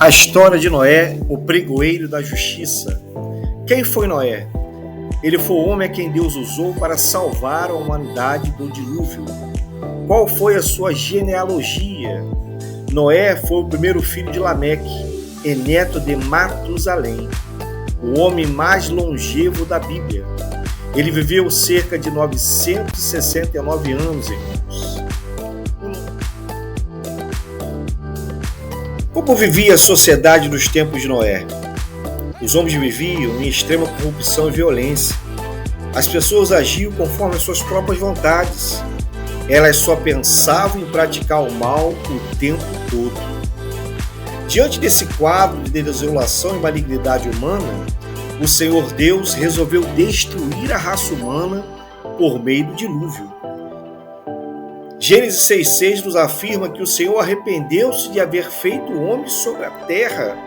A história de Noé, o pregoeiro da justiça. Quem foi Noé? Ele foi o homem a quem Deus usou para salvar a humanidade do dilúvio. Qual foi a sua genealogia? Noé foi o primeiro filho de Lameque e neto de Matusalém, o homem mais longevo da Bíblia. Ele viveu cerca de 969 anos, irmãos. Como vivia a sociedade nos tempos de Noé? Os homens viviam em extrema corrupção e violência. As pessoas agiam conforme as suas próprias vontades. Elas só pensavam em praticar o mal o tempo todo. Diante desse quadro de desolação e malignidade humana, o Senhor Deus resolveu destruir a raça humana por meio do dilúvio. Gênesis 6,6 nos afirma que o Senhor arrependeu-se de haver feito o homem sobre a terra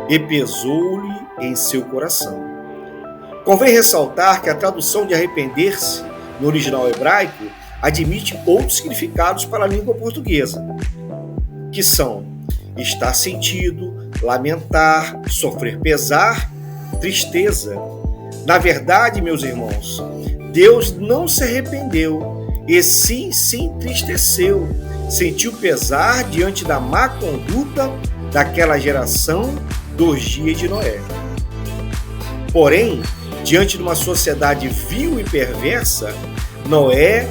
e pesou-lhe em seu coração. Convém ressaltar que a tradução de arrepender-se no original hebraico admite outros significados para a língua portuguesa, que são estar sentido, lamentar, sofrer pesar, tristeza. Na verdade, meus irmãos, Deus não se arrependeu, e sim se entristeceu, sentiu pesar diante da má conduta daquela geração dos dias de Noé. Porém, diante de uma sociedade vil e perversa, Noé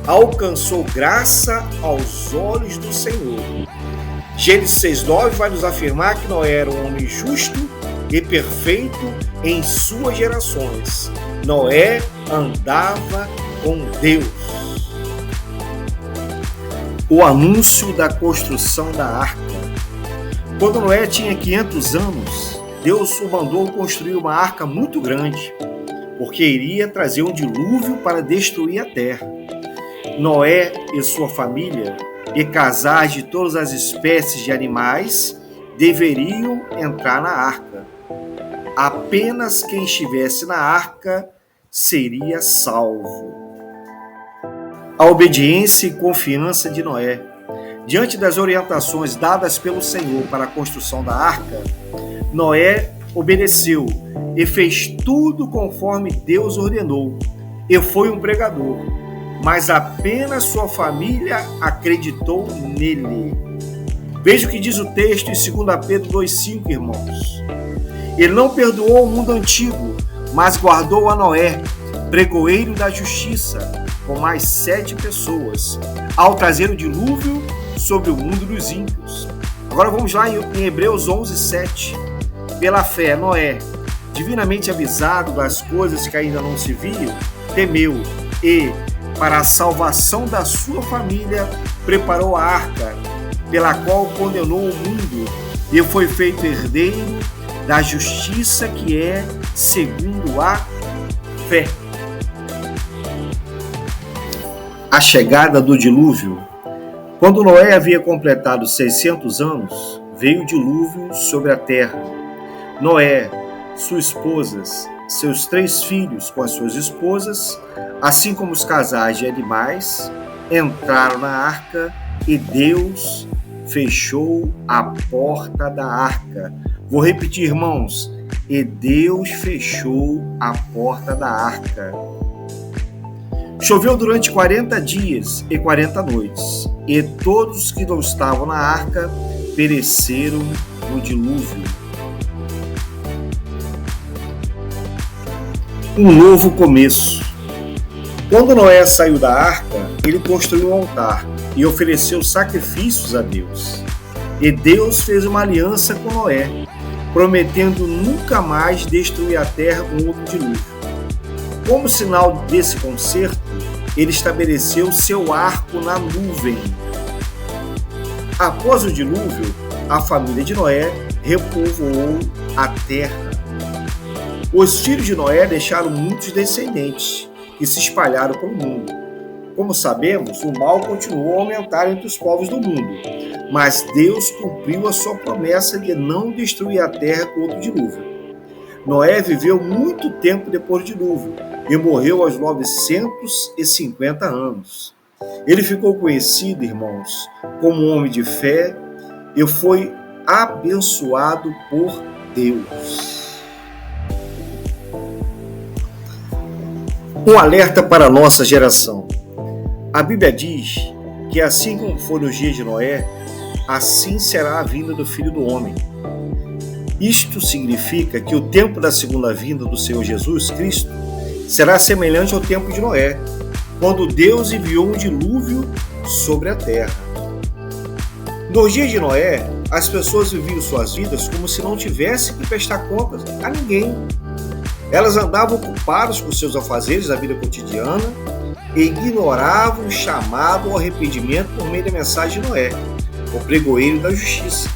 alcançou graça aos olhos do Senhor. Gênesis 6,9 vai nos afirmar que Noé era um homem justo e perfeito em suas gerações. Noé andava com Deus. O anúncio da construção da arca. Quando Noé tinha 500 anos, Deus o mandou construir uma arca muito grande, porque iria trazer um dilúvio para destruir a terra. Noé e sua família e casais de todas as espécies de animais deveriam entrar na arca. Apenas quem estivesse na arca seria salvo. A obediência e confiança de Noé. Diante das orientações dadas pelo Senhor para a construção da arca, Noé obedeceu e fez tudo conforme Deus ordenou. E foi um pregador, mas apenas sua família acreditou nele. Veja o que diz o texto em 2 Pedro 2,5, irmãos. Ele não perdoou o mundo antigo, mas guardou a Noé, pregoeiro da justiça, com mais 7 pessoas, ao trazer o dilúvio sobre o mundo dos ímpios. Agora vamos lá em Hebreus 11:7. Pela fé, Noé, divinamente avisado das coisas que ainda não se viam, temeu e, para a salvação da sua família, preparou a arca, pela qual condenou o mundo e foi feito herdeiro da justiça que é segundo a fé. A chegada do dilúvio. Quando Noé havia completado 600 anos, veio o dilúvio sobre a terra. Noé, suas esposas, seus 3 filhos com as suas esposas, assim como os casais de animais, entraram na arca e Deus fechou a porta da arca. Vou repetir, irmãos. E Deus fechou a porta da arca. Choveu durante 40 dias e 40 noites, e todos que não estavam na arca pereceram no dilúvio. Um novo começo. Quando Noé saiu da arca, ele construiu um altar e ofereceu sacrifícios a Deus. E Deus fez uma aliança com Noé, prometendo nunca mais destruir a terra com outro dilúvio. Como sinal desse concerto, ele estabeleceu seu arco na nuvem. Após o dilúvio, a família de Noé repovoou a terra. Os filhos de Noé deixaram muitos descendentes, que se espalharam pelo mundo. Como sabemos, o mal continuou a aumentar entre os povos do mundo, mas Deus cumpriu a sua promessa de não destruir a terra com outro dilúvio. Noé viveu muito tempo depois do dilúvio e morreu aos 950 anos. Ele ficou conhecido, irmãos, como um homem de fé e foi abençoado por Deus. Um alerta para a nossa geração. A Bíblia diz que assim como foi nos dias de Noé, assim será a vinda do Filho do Homem. Isto significa que o tempo da segunda vinda do Senhor Jesus Cristo será semelhante ao tempo de Noé, quando Deus enviou um dilúvio sobre a terra. Nos dias de Noé, as pessoas viviam suas vidas como se não tivessem que prestar contas a ninguém. Elas andavam ocupadas com seus afazeres da vida cotidiana e ignoravam o chamado ao arrependimento por meio da mensagem de Noé, o pregoeiro da justiça.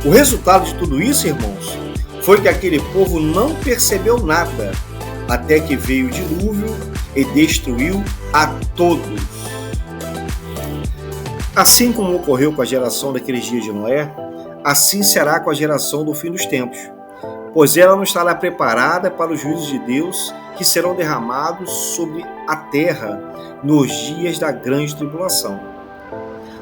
O resultado de tudo isso, irmãos, foi que aquele povo não percebeu nada, até que veio o dilúvio e destruiu a todos. Assim como ocorreu com a geração daqueles dias de Noé, assim será com a geração do fim dos tempos, pois ela não estará preparada para os juízos de Deus que serão derramados sobre a terra nos dias da grande tribulação.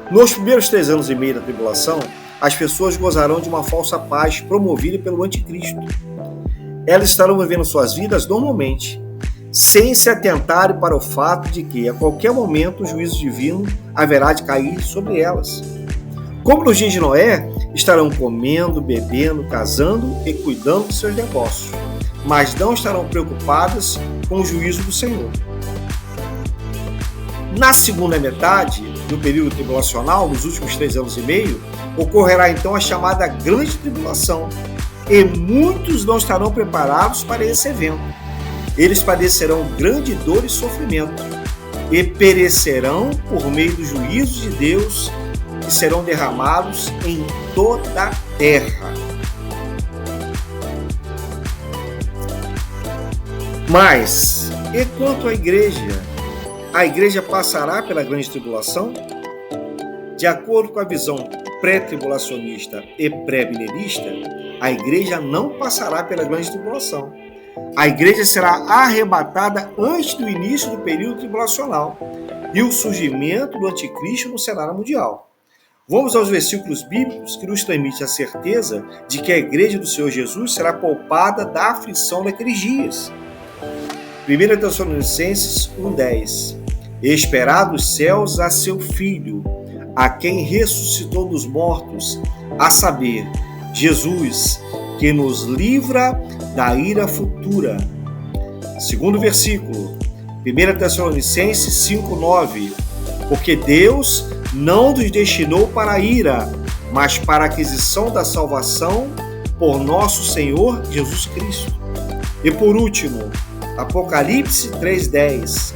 Nos primeiros 3 anos e meio da tribulação, as pessoas gozarão de uma falsa paz promovida pelo anticristo. Elas estarão vivendo suas vidas normalmente, sem se atentarem para o fato de que, a qualquer momento, o juízo divino haverá de cair sobre elas. Como nos dias de Noé, estarão comendo, bebendo, casando e cuidando de seus negócios, mas não estarão preocupadas com o juízo do Senhor. Na segunda metade do período tribulacional, nos últimos 3 anos e meio, ocorrerá então a chamada Grande Tribulação, e muitos não estarão preparados para esse evento. Eles padecerão grande dor e sofrimento, e perecerão por meio do juízo de Deus que serão derramados em toda a terra. Mas, e quanto à igreja? A igreja passará pela grande tribulação? De acordo com a visão pré-tribulacionista e pré-milenista, a igreja não passará pela grande tribulação. A igreja será arrebatada antes do início do período tribulacional e o surgimento do anticristo no cenário mundial. Vamos aos versículos bíblicos que nos transmitem a certeza de que a igreja do Senhor Jesus será poupada da aflição naqueles dias. 1 Tessalonicenses 1,10. Esperar dos céus a seu Filho, a quem ressuscitou dos mortos, a saber, Jesus, que nos livra da ira futura. Segundo versículo, 1 Tessalonicenses 5,9. Porque Deus não nos destinou para a ira, mas para a aquisição da salvação por nosso Senhor Jesus Cristo. E por último, Apocalipse 3,10.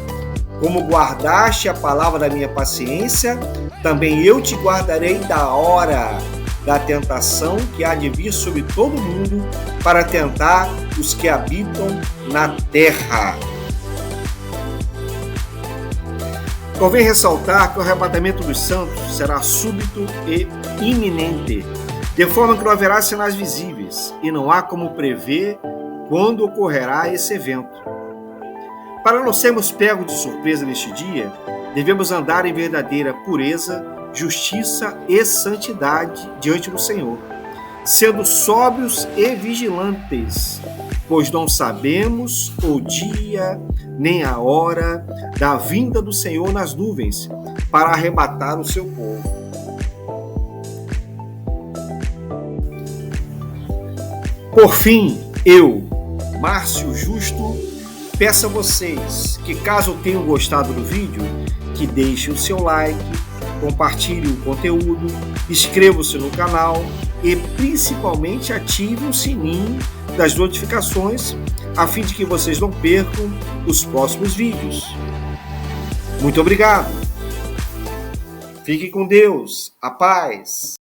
Como guardaste a palavra da minha paciência, também eu te guardarei da hora da tentação que há de vir sobre todo mundo para tentar os que habitam na terra. Convém ressaltar que o arrebatamento dos santos será súbito e iminente, de forma que não haverá sinais visíveis e não há como prever quando ocorrerá esse evento. Para não sermos pegos de surpresa neste dia, devemos andar em verdadeira pureza, justiça e santidade diante do Senhor, sendo sóbrios e vigilantes, pois não sabemos o dia nem a hora da vinda do Senhor nas nuvens para arrebatar o seu povo. Por fim, eu, Márcio Justo, peço a vocês que, caso tenham gostado do vídeo, que deixem o seu like, compartilhe o conteúdo, inscreva-se no canal e principalmente ative o sininho das notificações a fim de que vocês não percam os próximos vídeos. Muito obrigado. Fique com Deus. A paz.